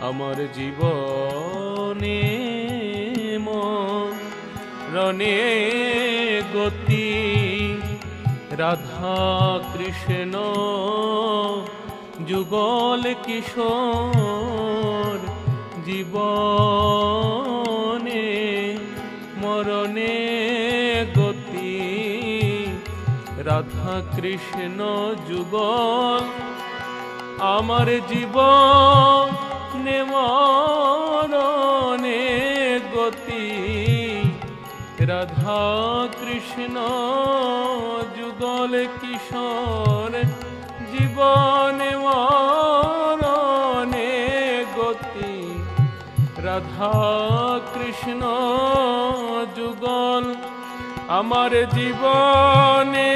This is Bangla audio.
আমার জীবনে মরণে গতি রাধা কৃষ্ণ যুগল কিশোর জীবনে মরণে গতি রাধা কৃষ্ণ যুগল আমার জীবনে মরণে গতি রাধা কৃষ্ণ যুগল কিশোর জীবনে মরণে গতি রাধা কৃষ্ণ যুগল আমার জীবনে